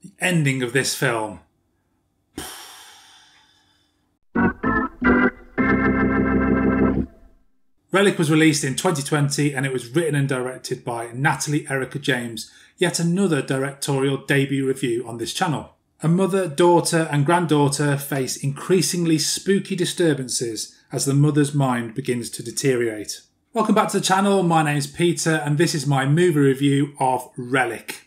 The ending of this film. Relic was released in 2020 and it was written and directed by Natalie Erika James, yet another directorial debut review on this channel. A mother, daughter and granddaughter face increasingly spooky disturbances as the mother's mind begins to deteriorate. Welcome back to the channel, my name's Peter and this is my movie review of Relic.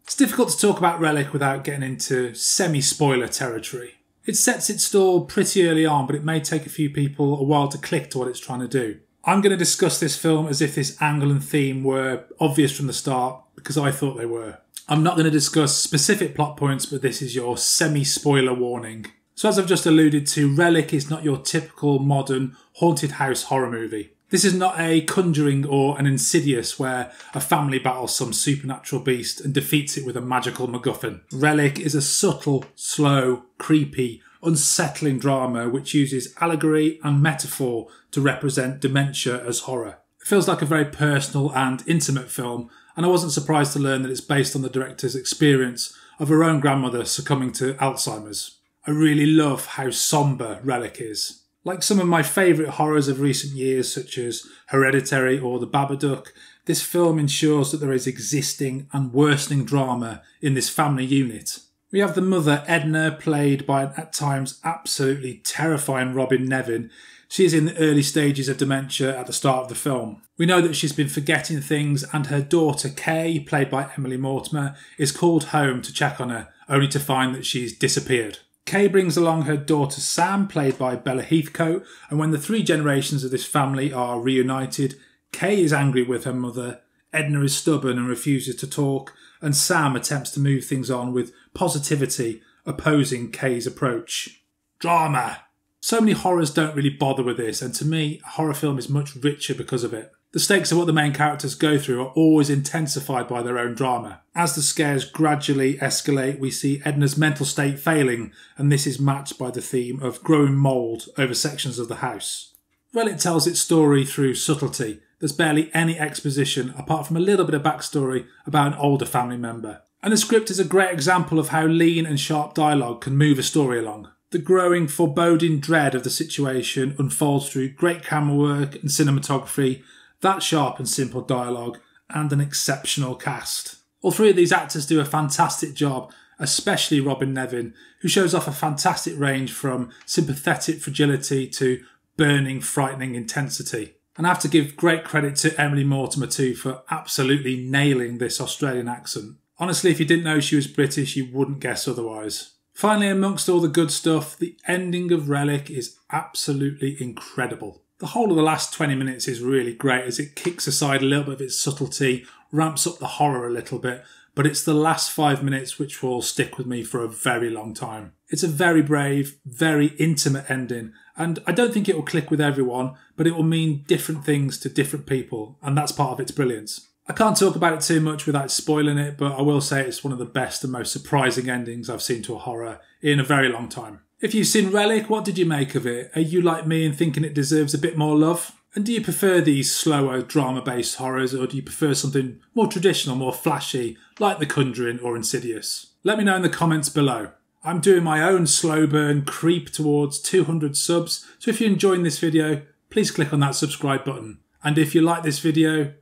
It's difficult to talk about Relic without getting into semi-spoiler territory. It sets its stall pretty early on, but it may take a few people a while to click to what it's trying to do. I'm going to discuss this film as if this angle and theme were obvious from the start, because I thought they were. I'm not going to discuss specific plot points, but this is your semi-spoiler warning. So as I've just alluded to, Relic is not your typical modern haunted house horror movie. This is not a Conjuring or an Insidious where a family battles some supernatural beast and defeats it with a magical MacGuffin. Relic is a subtle, slow, creepy, unsettling drama which uses allegory and metaphor to represent dementia as horror. It feels like a very personal and intimate film, and I wasn't surprised to learn that it's based on the director's experience of her own grandmother succumbing to Alzheimer's. I really love how sombre Relic is. Like some of my favourite horrors of recent years, such as Hereditary or The Babadook, this film ensures that there is existing and worsening drama in this family unit. We have the mother, Edna, played by an at times absolutely terrifying Robin Nevin. She is in the early stages of dementia at the start of the film. We know that she's been forgetting things, and her daughter, Kay, played by Emily Mortimer, is called home to check on her, only to find that she's disappeared. Kay brings along her daughter Sam, played by Bella Heathcote, and when the three generations of this family are reunited, Kay is angry with her mother, Edna is stubborn and refuses to talk, and Sam attempts to move things on with positivity, opposing Kay's approach. Drama! So many horrors don't really bother with this, and to me, a horror film is much richer because of it. The stakes of what the main characters go through are always intensified by their own drama. As the scares gradually escalate, we see Edna's mental state failing, and this is matched by the theme of growing mould over sections of the house. Relic tells its story through subtlety. There's barely any exposition, apart from a little bit of backstory about an older family member. And the script is a great example of how lean and sharp dialogue can move a story along. The growing foreboding dread of the situation unfolds through great camera work and cinematography, that sharp and simple dialogue, and an exceptional cast. All three of these actors do a fantastic job, especially Robin Nevin, who shows off a fantastic range from sympathetic fragility to burning, frightening intensity. And I have to give great credit to Emily Mortimer too for absolutely nailing this Australian accent. Honestly, if you didn't know she was British, you wouldn't guess otherwise. Finally, amongst all the good stuff, the ending of Relic is absolutely incredible. The whole of the last 20 minutes is really great as it kicks aside a little bit of its subtlety, ramps up the horror a little bit, but it's the last 5 minutes which will stick with me for a very long time. It's a very brave, very intimate ending, and I don't think it will click with everyone, but it will mean different things to different people, and that's part of its brilliance. I can't talk about it too much without spoiling it, but I will say it's one of the best and most surprising endings I've seen to a horror in a very long time. If you've seen Relic, what did you make of it? Are you like me and thinking it deserves a bit more love? And do you prefer these slower, drama-based horrors, or do you prefer something more traditional, more flashy, like The Conjuring or Insidious? Let me know in the comments below. I'm doing my own slow burn creep towards 200 subs, so if you're enjoying this video, please click on that subscribe button. And if you like this video,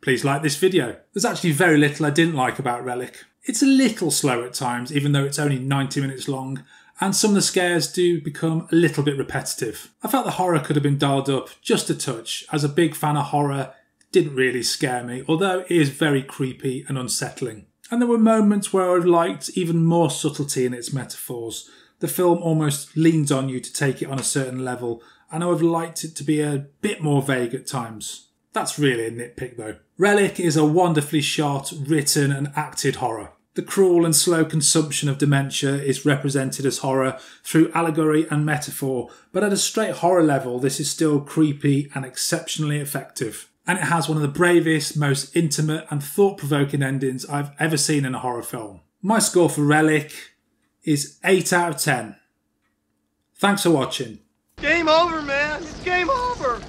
please like this video. There's actually very little I didn't like about Relic. It's a little slow at times, even though it's only 90 minutes long, and some of the scares do become a little bit repetitive. I felt the horror could have been dialed up just a touch. As a big fan of horror, it didn't really scare me, although it is very creepy and unsettling. And there were moments where I liked even more subtlety in its metaphors. The film almost leans on you to take it on a certain level, and I would have liked it to be a bit more vague at times. That's really a nitpick though. Relic is a wonderfully shot, written and acted horror. The cruel and slow consumption of dementia is represented as horror through allegory and metaphor, but at a straight horror level this is still creepy and exceptionally effective. And it has one of the bravest, most intimate and thought-provoking endings I've ever seen in a horror film. My score for Relic is 8 out of 10. Thanks for watching. Game over, man. It's game over.